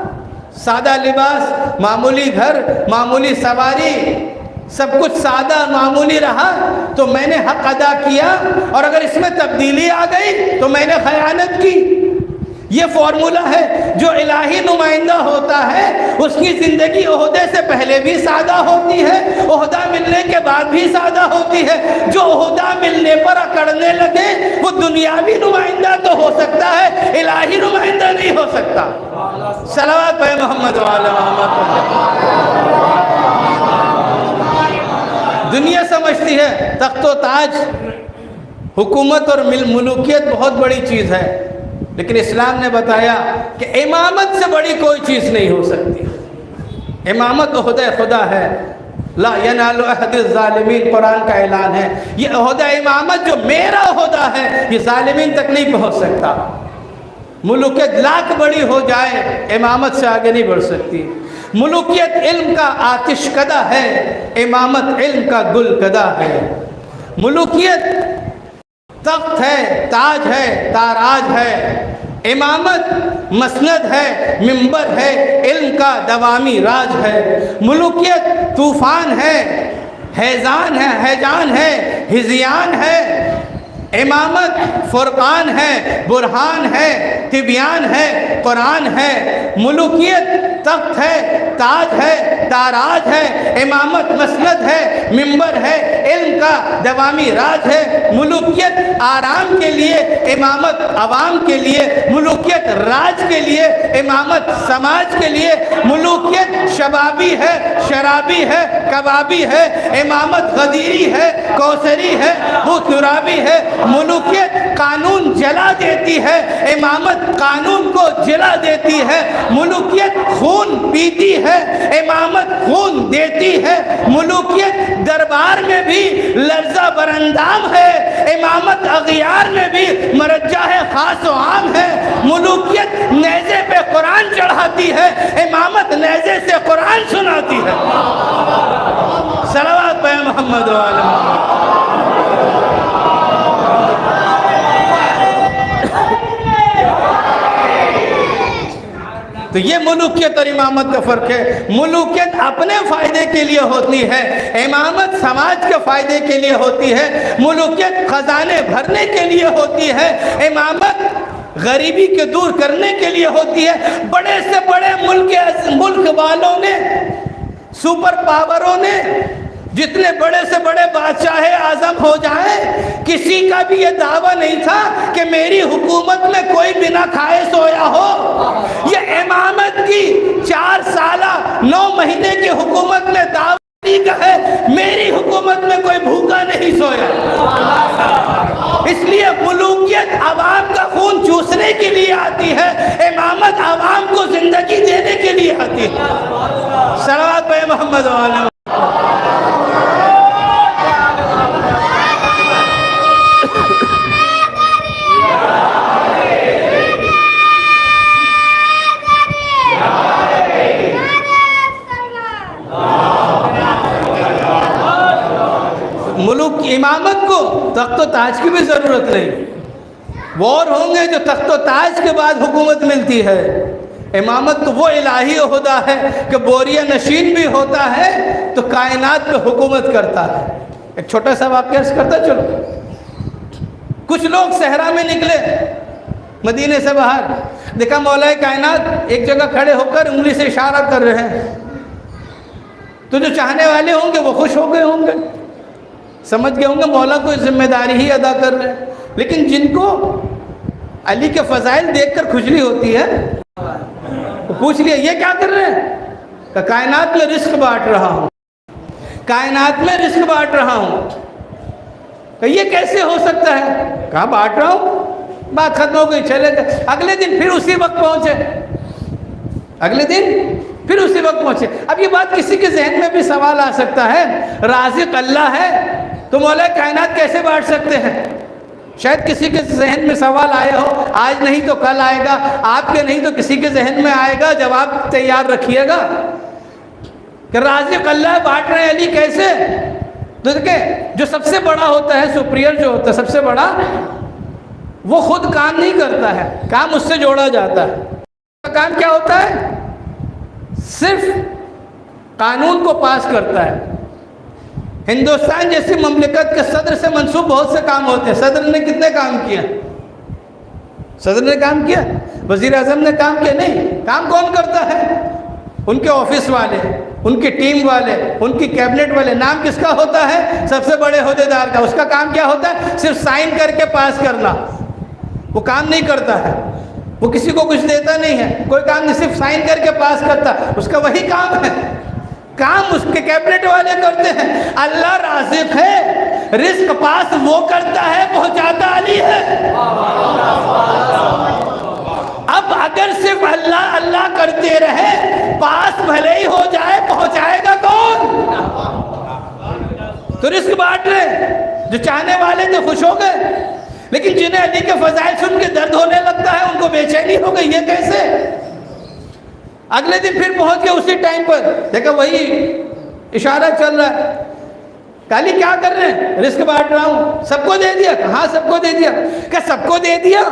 سادہ لباس، معمولی گھر، معمولی سواری، سب کچھ سادہ معمولی رہا، تو میں نے حق ادا کیا، اور اگر اس میں تبدیلی آ گئی تو میں نے خیانت کی۔ یہ فارمولہ ہے۔ جو الہی نمائندہ ہوتا ہے اس کی زندگی عہدے سے پہلے بھی سادہ ہوتی ہے، عہدہ ملنے کے بعد بھی سادہ ہوتی ہے۔ جو عہدہ ملنے پر اکڑنے لگے وہ دنیاوی نمائندہ تو ہو سکتا ہے، الہی نمائندہ نہیں ہو سکتا۔ صلوات پہ محمد وعلی محمد۔ دنیا سمجھتی ہے تخت و تاج، حکومت اور ملوکیت بہت بڑی چیز ہے، لیکن اسلام نے بتایا کہ امامت سے بڑی کوئی چیز نہیں ہو سکتی۔ امامت عہدہ خدا ہے، لا ینال عہد الظالمین، قرآن کا اعلان ہے۔ یہ عہدہ امامت جو میرا عہدہ ہے یہ ظالمین تک نہیں پہنچ سکتا۔ ملوکیت لاکھ بڑی ہو جائے امامت سے آگے نہیں بڑھ سکتی۔ ملوکیت علم کا آتش کدہ ہے، امامت علم کا گل کدہ ہے۔ ملوکیت تخت ہے، تاج ہے، تاراج ہے، امامت مسند ہے، منبر ہے، علم کا دوامی راج ہے۔ ملوکیت طوفان ہے، ہیزان ہے، ہیجان ہے، ہزیان ہے۔ امامت فرقان ہے، برہان ہے، تبیان ہے، قرآن ہے۔ ملوکیت تخت ہے، تاج ہے، تاراج ہے، امامت مسند ہے، منبر ہے، علم کا دوامی راج ہے۔ ملوکیت آرام کے لیے، امامت عوام کے لیے۔ ملوکیت راج کے لیے، امامت سماج کے لیے۔ ملوکیت شبابی ہے، شرابی ہے، کبابی ہے، امامت غدیری ہے، کوثری ہے، وہ ترابی ہے۔ ملوکیت قانون جلا دیتی ہے، امامت قانون کو جلا دیتی ہے۔ ملوکیت خون پیتی ہے، امامت خون دیتی ہے۔ ملوکیت دربار میں بھی لرزہ براندام ہے، امامت اغیار میں بھی مرجع ہے، خاص و عام ہے۔ ملوکیت نیزے پہ قرآن چڑھاتی ہے، امامت نیزے سے قرآن سناتی ہے۔ صلوات پہ محمد و آل محمد۔ تو یہ ملوکیت اور امامت کا فرق ہے۔ ملوکیت اپنے فائدے کے لیے ہوتی ہے، امامت سماج کے فائدے کے لیے ہوتی ہے۔ ملوکیت خزانے بھرنے کے لیے ہوتی ہے، امامت غریبی کے دور کرنے کے لیے ہوتی ہے۔ بڑے سے بڑے ملک والوں نے سپر پاوروں نے جتنے بڑے سے بڑے بادشاہ اعظم ہو جائیں، کسی کا بھی یہ دعویٰ نہیں تھا کہ میری حکومت میں کوئی بنا کھائے سویا ہو۔ یہ امامت کی 4 سالہ 9 مہینے کی حکومت میں دعویٰ ہے میری حکومت میں کوئی بھوکا نہیں سویا۔ اس لیے ملوکیت عوام کا خون چوسنے کے لیے آتی ہے، امامت عوام کو زندگی دینے کے لیے آتی ہے۔ صلوات پہ محمد وعلیہ ملوک کی امامت کو تخت و تاج کی بھی ضرورت نہیں، وہ اور ہوں گے جو تخت و تاج کے بعد حکومت ملتی ہے۔ امامت تو وہ الہی عہدہ ہے کہ بوریہ نشین بھی ہوتا ہے تو کائنات پہ حکومت کرتا ہے۔ ایک چھوٹا سا واقعہ عرض کرتا چلو، کچھ لوگ صحرا میں نکلے مدینے سے باہر، دیکھا مولا کائنات ایک جگہ کھڑے ہو کر انگلی سے اشارہ کر رہے ہیں، تو جو چاہنے والے ہوں گے وہ خوش ہو گئے ہوں گے، سمجھ گئے ہوں گے مولا کوئی ذمہ داری ہی ادا کر رہے ہیں۔ لیکن جن کو علی کے فضائل دیکھ کر کھجلی ہوتی ہے وہ پوچھ لیا یہ کیا کر رہے ہیں؟ کہ کائنات میں رزق بانٹ رہا ہوں، کائنات میں رزق بانٹ رہا ہوں۔ کہ یہ کیسے ہو سکتا ہے؟ کہاں بانٹ رہا ہوں، بات ختم ہو گئی، چلے گئے۔ اگلے دن پھر اسی وقت پہنچے، اگلے دن پھر اسی وقت پہنچے۔ اب یہ بات کسی کے ذہن میں بھی سوال آ سکتا ہے، رازق اللہ ہے تو مولا کائنات کیسے بانٹ سکتے ہیں؟ شاید کسی کے ذہن میں سوال آیا ہو، آج نہیں تو کل آئے گا، آپ کے نہیں تو کسی کے ذہن میں آئے گا، جواب تیار رکھیے گا کہ رازق اللہ بانٹ رہے علی کیسے؟ تو دیکھیں جو سب سے بڑا ہوتا ہے، سپریئر جو ہوتا ہے سب سے بڑا، وہ خود کام نہیں کرتا ہے، کام اس سے جوڑا جاتا ہے۔ کام کیا ہوتا ہے؟ صرف قانون کو پاس کرتا ہے۔ ہندوستان جیسی مملکت کے صدر سے منسوب بہت سے کام ہوتے ہیں۔ صدر نے کتنے کام کیا؟ صدر نے کام کیا؟ وزیر اعظم نے کام کیا؟ نہیں، کام کون کرتا ہے؟ ان کے آفس والے، ان کی ٹیم والے، ان کی کیبنٹ والے۔ نام کس کا ہوتا ہے؟ سب سے بڑے عہدیدار کا۔ اس کا کام کیا ہوتا ہے؟ صرف سائن کر کے پاس کرنا، وہ کام نہیں کرتا ہے، وہ کسی کو کچھ دیتا نہیں ہے، کوئی کام نہیں، صرف سائن کر کے پاس کرتا، اس کا وہی کام ہے۔ کام اس کے کیبنٹ والے کرتے ہیں۔ اللہ رازق ہے، رزق پاس وہ کرتا ہے، پہنچاتا علی ہے۔ اب اگر صرف اللہ اللہ کرتے رہے، پاس بھلے ہی ہو جائے، پہنچائے گا کون؟ تو رزق بانٹ رہے، جو چاہنے والے تھے خوش ہو گئے، لیکن جنہیں علی کے فضائل سن کے درد ہونے لگتا ہے ان کو بے چینی ہو گئی، یہ کیسے؟ اگلے دن پھر پہنچ گئے اسی ٹائم پر، دیکھا وہی اشارہ چل رہا ہے۔ کالی کیا کر رہے ہیں؟ رزق بانٹ رہا ہوں۔ سب کو دے دیا؟ کہاں سب کو دے دیا؟ کیا سب کو دے دیا؟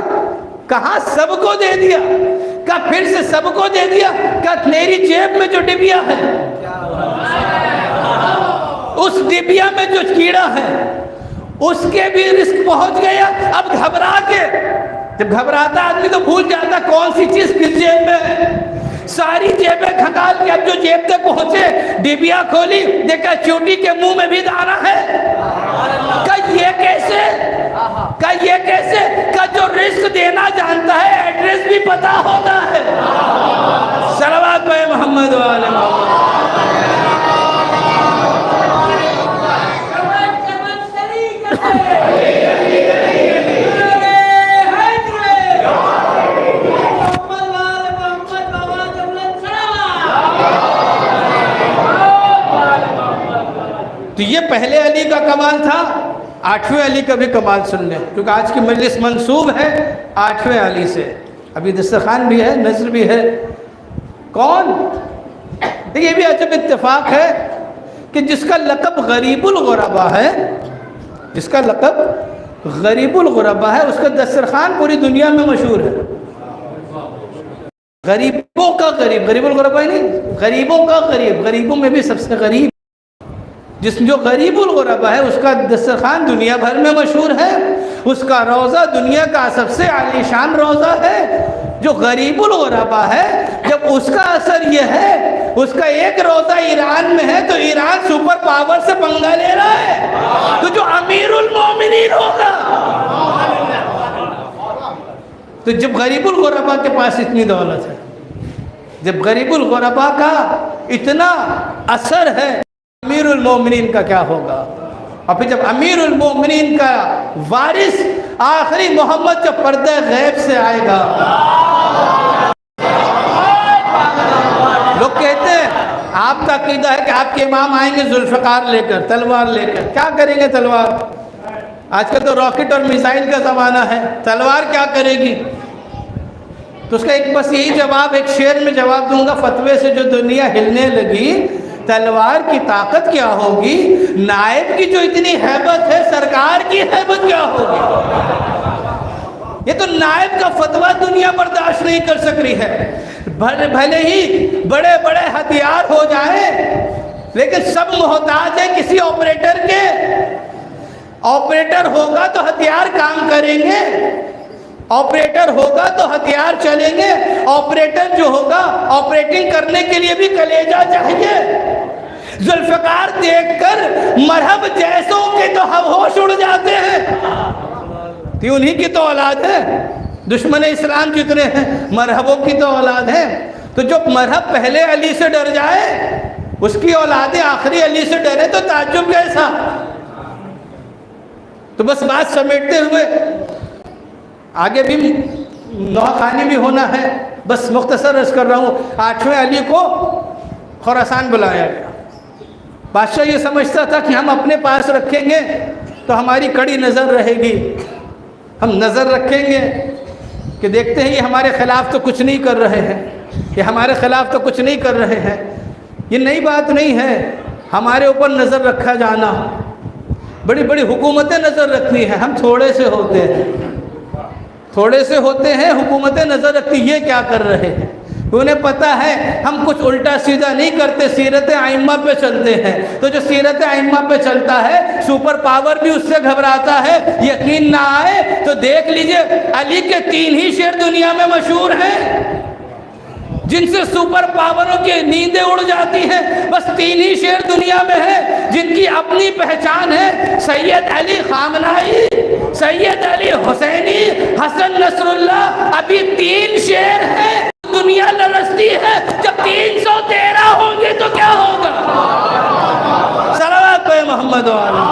کہاں سب کو دے دیا؟ کیا پھر سے سب کو دے دیا؟ کیا میری جیب میں جو ڈبیا ہے، اس ڈبیا میں جو کیڑا ہے، اس کے بھی رزق پہنچ گیا؟ اب گھبرا کے، جب گھبراتا آدمی تو بھول جاتا کون سی چیز کس جیب میں ہے۔ ساری جیبیں کھنگال کے اب جو جیب تک پہنچے، ڈبیا کھولی، دیکھا چوٹی کے منہ میں بھی دانا ہے۔ کہ یہ کیسے؟ کہ یہ کیسے؟ کہ جو رزق دینا جانتا ہے ایڈریس بھی پتا ہوتا ہے۔ صلوات پہ محمد وآل محمد۔ تو یہ پہلے علی کا کمال تھا، 8ویں علی کا بھی کمال سن لیں، کیونکہ آج کی مجلس منسوب ہے 8ویں علی سے۔ ابھی دسترخوان بھی ہے، نظر بھی ہے۔ کون؟ یہ بھی عجب اتفاق ہے کہ جس کا لقب غریب الغربا ہے، جس کا لقب غریب الغربا ہے، اس کا دسترخوان پوری دنیا میں مشہور ہے۔ غریبوں کا غریب، غریب الغربا ہی نہیں، غریبوں کا غریب، غریبوں میں بھی سب سے غریب۔ جو غریب الغربا ہے اس کا دسترخوان دنیا بھر میں مشہور ہے، اس کا روضہ دنیا کا سب سے عالی شان روضہ ہے۔ جو غریب الغربا ہے جب اس کا اثر یہ ہے، اس کا ایک روضہ ایران میں ہے تو ایران سپر پاور سے پنگا لے رہا ہے، تو جو امیر المومنین ہوگا، تو جب غریب الغربا کے پاس اتنی دولت ہے، جب غریب الغربا کا اتنا اثر ہے، امیر المومنین کا کیا ہوگا؟ اور پھر جب امیر المومنین کا وارث آخری محمد جب پردہ غیب سے آئے گا، لوگ کہتے ہیں آپ کا عقیدہ ہے کہ آپ کے امام آئیں گے ذوالفقار لے کر، تلوار لے کر، کیا کریں گے تلوار؟ آج کل تو راکٹ اور میزائل کا زمانہ ہے، تلوار کیا کرے گی؟ تو اس کا ایک بس یہی جواب، ایک شعر میں جواب دوں گا، فتوے سے جو دنیا ہلنے لگی، تلوار کی طاقت کیا ہوگی؟ نائب کی جو اتنی ہیبت ہے، سرکار کی ہیبت کیا ہوگی؟ یہ تو نائب کا فتویٰ دنیا برداشت نہیں کر سک رہی ہے۔ بھلے ہی بڑے بڑے ہتھیار ہو جائیں، لیکن سب محتاج ہیں کسی آپریٹر کے۔ آپریٹر ہوگا تو ہتھیار کام کریں گے، آپریٹر ہوگا تو ہتھیار چلیں گے، آپریٹر جو ہوگا آپریٹنگ کرنے کے لیے بھی کلیجہ چاہیے۔ ذوالفقار دیکھ کر مرحب جیسوں کے تو ہوش اڑ جاتے ہیں، تو انہی کی تو اولاد ہے، دشمن اسلام جتنے ہیں مرحبوں کی تو اولاد ہے۔ تو جو مرحب پہلے علی سے ڈر جائے، اس کی اولادیں آخری علی سے ڈرے تو تعجب کیسا؟ تو بس بات سمیٹتے ہوئے آگے بھی نوخانی بھی ہونا ہے، بس مختصر عرض کر رہا ہوں۔ 8ویں علی کو خراسان بلایا گیا۔ بادشاہ یہ سمجھتا تھا کہ ہم اپنے پاس رکھیں گے تو ہماری کڑی نظر رہے گی، ہم نظر رکھیں گے کہ دیکھتے ہیں یہ ہمارے خلاف تو کچھ نہیں کر رہے ہیں، یہ ہمارے خلاف تو کچھ نہیں کر رہے ہیں۔ یہ نئی بات نہیں ہے ہمارے اوپر نظر رکھا جانا، بڑی بڑی حکومتیں نظر رکھنی ہے، ہم تھوڑے سے ہوتے ہیں حکومتیں نظر رکھتی یہ کیا کر رہے ہیں۔ انہیں پتہ ہے ہم کچھ الٹا سیدھا نہیں کرتے، سیرت ائمہ پہ چلتے ہیں، تو جو سیرت ائمہ پہ چلتا ہے سپر پاور بھی اس سے گھبراتا ہے۔ یقین نہ آئے تو دیکھ لیجئے علی کے 3 ہی شعر دنیا میں مشہور ہیں جن سے سپر پاوروں کی نیندیں اڑ جاتی ہیں، بس 3 ہی شعر دنیا میں ہیں جن کی اپنی پہچان ہے۔ سید علی خامنائی، سید علی حسینی، حسن نصر اللہ، ابھی 3 شعر ہیں، دنیا لرزتی ہے۔ جب 313 ہوں گے تو کیا ہوگا؟ صلوات پہ محمد و علی۔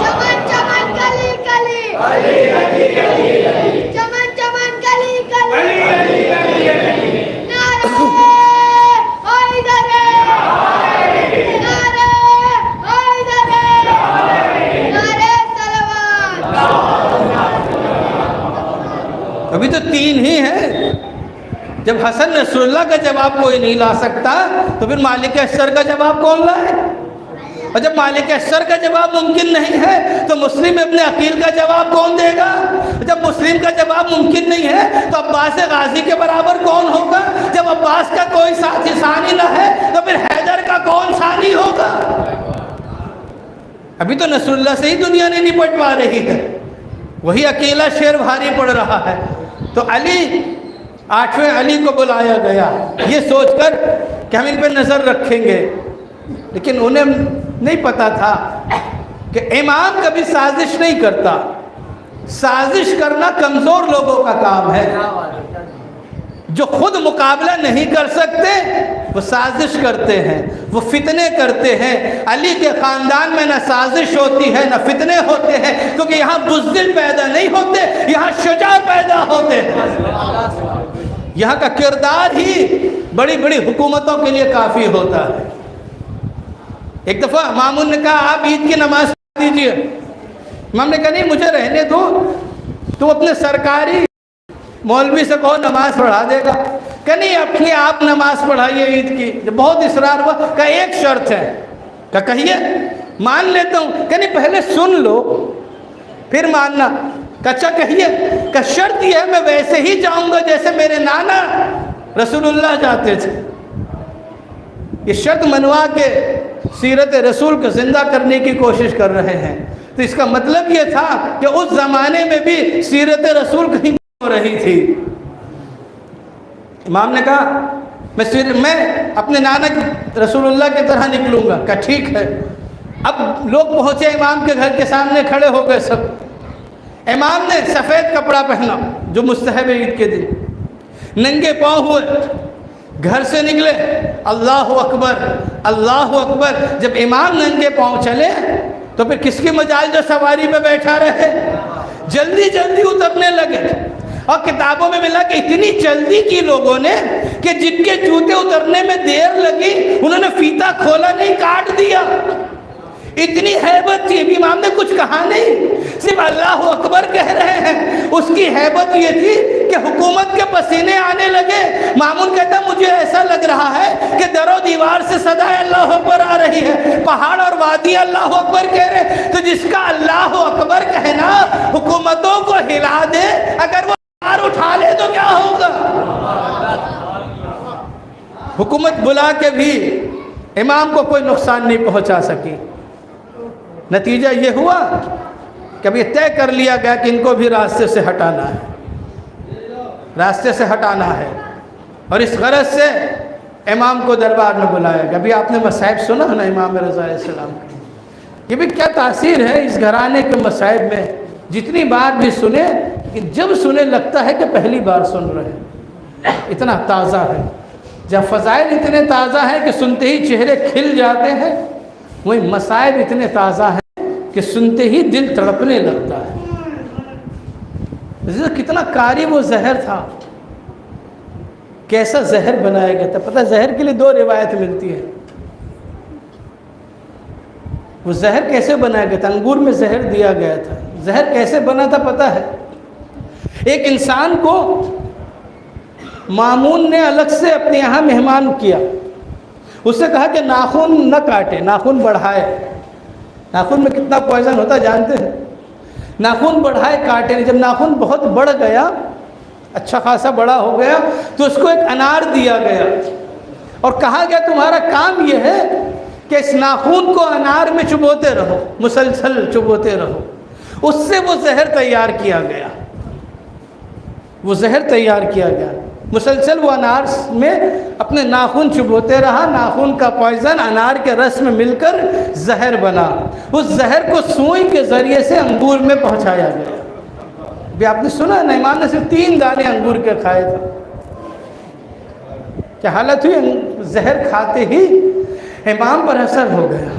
چمن چمن کلی کلی، علی علی علی علی، چمن چمن کلی کلی، علی علی علی، نعرہ حیدر، نعرہ حیدر، نعرہ صلوات۔ ابھی تو 3 ہی ہیں۔ جب حسن نصر اللہ کا جواب کوئی نہیں لا سکتا تو پھر مالک اشتر کا جواب کون لائے؟ اور جب مالک اشتر کا جواب ممکن نہیں ہے تو مسلم ابن عقیل کا جواب کون دے گا؟ جب مسلم کا جواب ممکن نہیں ہے تو عباس غازی کے برابر کون ہوگا؟ جب عباس کا کوئی ساتھی ثانی نہ ہے تو پھر حیدر کا کون ثانی ہوگا؟ ابھی تو نصر اللہ سے ہی دنیا نے نپٹ پا رہی ہے، وہی اکیلا شعر بھاری پڑ رہا ہے۔ تو علی 8ویں علی کو بلایا گیا یہ سوچ کر کہ ہم ان پہ نظر رکھیں گے، لیکن انہیں نہیں پتا تھا کہ امام کبھی سازش نہیں کرتا، سازش کرنا کمزور لوگوں کا کام ہے۔ جو خود مقابلہ نہیں کر سکتے وہ سازش کرتے ہیں، وہ فتنے کرتے ہیں۔ علی کے خاندان میں نہ سازش ہوتی ہے نہ فتنے ہوتے ہیں، کیونکہ یہاں بزدل پیدا نہیں ہوتے، یہاں شجاع پیدا ہوتے ہیں۔ یہاں کا کردار ہی بڑی بڑی حکومتوں کے لیے کافی ہوتا ہے۔ ایک دفعہ مامون نے کہا آپ عید کی نماز پڑھ دیجئے۔ امام نے کہا نہیں مجھے رہنے دو، تم اپنے سرکاری مولوی سے کہو نماز پڑھا دے گا۔ کہ نہیں اپنی آپ نماز پڑھائیے عید کی۔ جب بہت اصرار ہوا کہ ایک شرط ہے، کہ کہیے مان لیتا ہوں۔ کہ نہیں پہلے سن لو پھر ماننا۔ کہ اچھا کہیے۔ کہ شرط یہ ہے میں ویسے ہی جاؤں گا جیسے میرے نانا رسول اللہ جاتے تھے۔ یہ شرط منوا کے سیرت رسول کو زندہ کرنے کی کوشش کر رہے ہیں. تو اس کا مطلب یہ تھا کہ اس زمانے میں بھی سیرت رسول کہیں ہو رہی تھی. امام نے کہا میں اپنے نانا رسول اللہ کی طرح نکلوں گا. کہا ٹھیک ہے. اب لوگ پہنچے امام کے گھر کے سامنے کھڑے ہو گئے سب. امام نے سفید کپڑا پہنا جو مستحب عید کے دن, ننگے پاؤں ہوئے گھر سے نکلے. اللہ اکبر اللہ اکبر. جب امام ننگے پاؤں چلے تو پھر کس کی مجال جو سواری پہ بیٹھا رہے, جلدی جلدی اترنے لگے. اور کتابوں میں ملا کہ اتنی جلدی کی لوگوں نے کہ جن کے جوتے اترنے میں دیر لگی انہوں نے فیتا کھولا نہیں, کاٹ دیا. اتنی ہیبت تھی. ابھی امام نے کچھ کہا نہیں, صرف اللہ اکبر کہہ رہے ہیں. اس کی ہیبت یہ تھی کہ حکومت کے پسینے آنے لگے. مامون کہتا مجھے ایسا لگ رہا ہے کہ در و دیوار سے صدائے اللہ اکبر آ رہی ہے, پہاڑ اور وادی اللہ اکبر کہہ رہے. تو جس کا اللہ اکبر کہنا حکومتوں کو ہلا دے, اگر وہ پہاڑ اٹھا لے تو کیا ہوگا. حکومت بلا کے بھی امام کو کوئی نقصان نہیں پہنچا سکی. نتیجہ یہ ہوا کہ اب یہ طے کر لیا گیا کہ ان کو بھی راستے سے ہٹانا ہے, راستے سے ہٹانا ہے. اور اس غرض سے امام کو دربار میں بلایا گیا. ابھی آپ نے مصائب سنا ہے نا امام رضا علیہ السلام کا. یہ بھی کیا تاثیر ہے اس گھرانے کے مصائب میں. جتنی بار بھی سنے کہ جب سنے لگتا ہے کہ پہلی بار سن رہے ہیں. اتنا تازہ ہے. جب فضائل اتنے تازہ ہیں کہ سنتے ہی چہرے کھل جاتے ہیں, وہی مصائب اتنے تازہ ہیں کہ سنتے ہی دل تڑپنے لگتا ہے. کتنا کاری وہ زہر تھا, کیسا زہر بنایا گیا تھا. پتہ زہر کے لیے 2 روایت ملتی ہے. وہ زہر کیسے بنایا گیا تھا؟ انگور میں زہر دیا گیا تھا. زہر کیسے بنا تھا پتہ ہے؟ ایک انسان کو مامون نے الگ سے اپنے یہاں مہمان کیا. اس سے کہا کہ ناخن نہ کاٹے, ناخن بڑھائے. ناخن میں کتنا پوائزن ہوتا ہے جانتے ہیں. ناخن بڑھائے, کاٹے نہیں. جب ناخن بہت بڑھ گیا, اچھا خاصا بڑا ہو گیا, تو اس کو ایک انار دیا گیا اور کہا گیا تمہارا کام یہ ہے کہ اس ناخن کو انار میں چبوتے رہو, مسلسل چبوتے رہو. اس سے وہ زہر تیار کیا گیا. وہ زہر تیار کیا گیا. مسلسل وہ انار میں اپنے ناخن چبوتے رہا. ناخن کا پوائزن انار کے رس میں مل کر زہر بنا. اس زہر کو سوئی کے ذریعے سے انگور میں پہنچایا گیا. بھی آپ نے سنا نا, امام نے صرف 3 دانے انگور کے کھائے تھے. کیا حالت ہوئی؟ زہر کھاتے ہی امام پر اثر ہو گیا.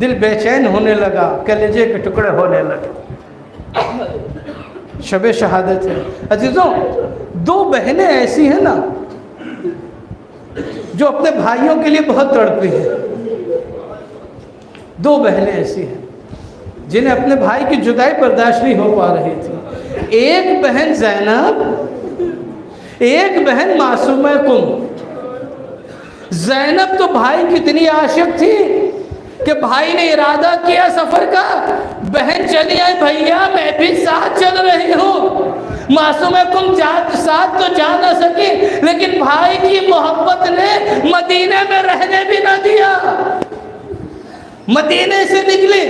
دل بے چین ہونے لگا, کلیجے کے ٹکڑے ہونے لگے. شب شہادت ہے عزیزوں. 2 بہنیں ایسی ہیں نا جو اپنے بھائیوں کے لیے بہت تڑپی ہیں. 2 بہنیں ایسی ہیں جنہیں اپنے بھائی کی جدائی برداشت نہیں ہو پا رہی تھی. ایک بہن زینب, ایک بہن معصومہ کم. زینب تو بھائی کی اتنی عاشق تھی کہ بھائی نے ارادہ کیا سفر کا, بہن چلی آئی, بھیا میں بھی ساتھ چل رہی ہوں. معصومہ کم ساتھ تو جا نہ سکی, لیکن بھائی کی محبت نے مدینے میں رہنے بھی نہ دیا. مدینے سے نکلے,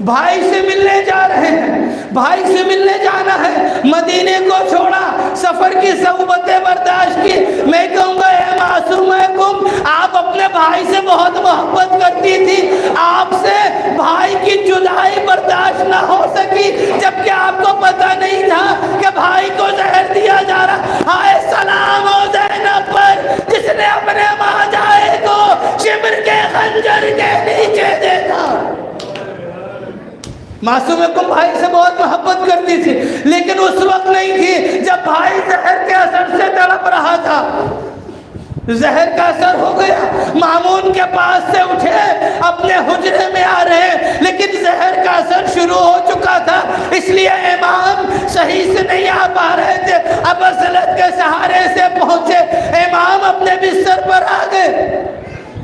بھائی سے ملنے جا رہے ہیں, بھائی سے ملنے جانا ہے. مدینے کو چھوڑا, سفر کی صحبتیں برداشت کی. میں کہوں گا اے معصومہ کم, آپ اپنے بھائی سے بہت محبت کرتی تھی, آپ سے بھائی کی جدائی برداشت نہ ہو سکی, جبکہ آپ کو پتہ نہیں تھا کہ بھائی کو زہر دیا جا رہا. ہائے سلام ہو زینب پر جس نے اپنے ماجائے کو شمر کے خنجر کے نیچے دیکھا. معصومہ کم بھائی سے بہت محبت کرتی تھی, لیکن اس وقت نہیں تھی جب بھائی زہر کے اثر سے تڑپ رہا تھا. زہر کا اثر ہو گیا, مامون کے پاس سے اٹھے, اپنے حجرے میں آ رہے, لیکن زہر کا اثر شروع ہو چکا تھا, اس لیے امام صحیح سے نہیں آ پا رہے تھے. اب اصلت کے سہارے سے پہنچے, امام اپنے بستر پر آ گئے.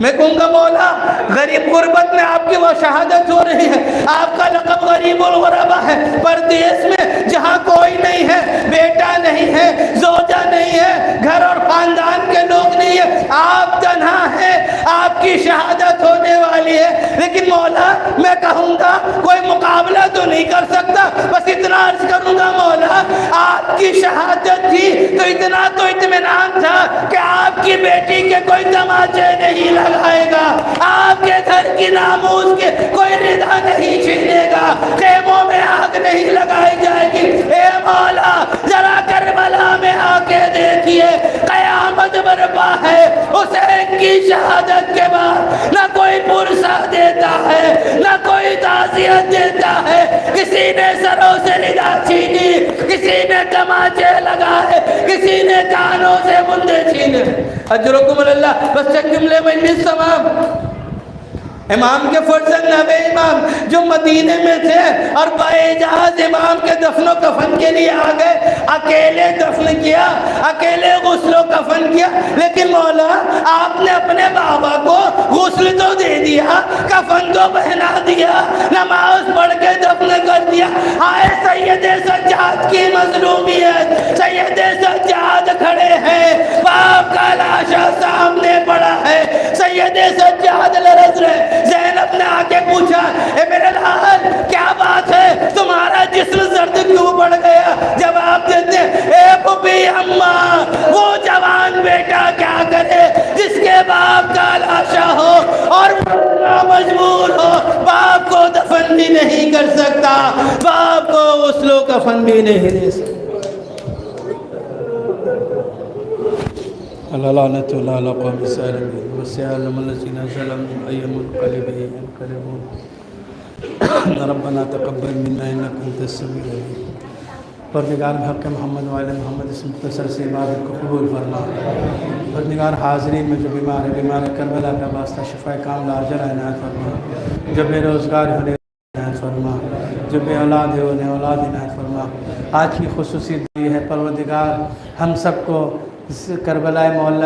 میں کہوں گا مولا, غریب غربت میں آپ کی وہ شہادت ہو رہی ہے. آپ کا لقب غریب الغربا ہے. پردیس میں جہاں کوئی نہیں ہے, بیٹا نہیں ہے, زوجہ نہیں ہے, گھر اور خاندان کے لوگ نہیں ہے, آپ تنہا ہیں, آپ کی شہادت ہونے والی ہے، لیکن مولا میں کہوں گا کوئی مقابلہ تو نہیں کر سکتا، بس اتنا عرض کروں گا مولا آپ کی شہادت تھی تو اتنا تو اطمینان تھا کہ آپ کی بیٹی کے کوئی تماچے نہیں لگائے گا، آپ کے گھر کی ناموس کے کوئی ردا نہیں چھینے گا، خیموں میں آگ نہیں لگائی جائے گی۔ اے مولا ذرا کربلا میں آ کے دیکھیے، قیامت برپا ہے، حسین کی شہادت کے بعد نہ کوئی پرسہ دیتا ہے نہ کوئی تعزیت دیتا ہے، کسی نے سروں سے ردا چھینی، کسی نے تماچے لگائے، کسی نے کانوں سے مندے چھینے۔ اجرکم اللہ۔ بس چند جملے میں نہیں تمام۔ امام کے فرزند نوے امام جو مدینے میں تھے اور باجہاز امام کے دفن و کفن کے لیے آ گئے، اکیلے دفن کیا، اکیلے غسل و کفن کیا، لیکن مولا آپ نے اپنے بابا کو غسل تو دے دیا، کفن تو پہنا دیا، نماز پڑھ کے دفن کر دیا۔ ہائے سید سجاد کی مظلومیت، سید سجاد کھڑے ہیں، باپ کا لاشا سامنے پڑا ہے، سید سجاد لرز رہے۔ زینب نے آ کے پوچھا اے میرے لال کیا بات ہے، تمہارا جسم زرد کیوں پڑ گیا؟ جواب دیتے اے پھوپھی اماں، وہ جوان بیٹا کیا کرے جس کے باپ کا لاشا ہو اور مجبور ہو، باپ کو دفن بھی نہیں کر سکتا، باپ کو غسل و کفن بھی نہیں دے سکتا۔ لعنت اللہ علی قوم الظالمین وسيعلم الذين ظلموا أي منقلب ينقلبون ربنا تقبل منا إنك أنت السميع العليم۔ پروردگار بحق محمد وعلی محمد اس مختصر سے عبادت کو قبول فرما۔ پروردگار حاضرین میں جو بیمار کربلا کا واسطہ شفا کاملہ اجر عنایت فرما، جو بے روزگار ہونے عنایت فرما، جو بے اولاد ہے انہیں اولاد عنایت فرما۔ آج کی خصوصیت یہ ہے پروردگار ہم سب کو اس کربلا معلیٰ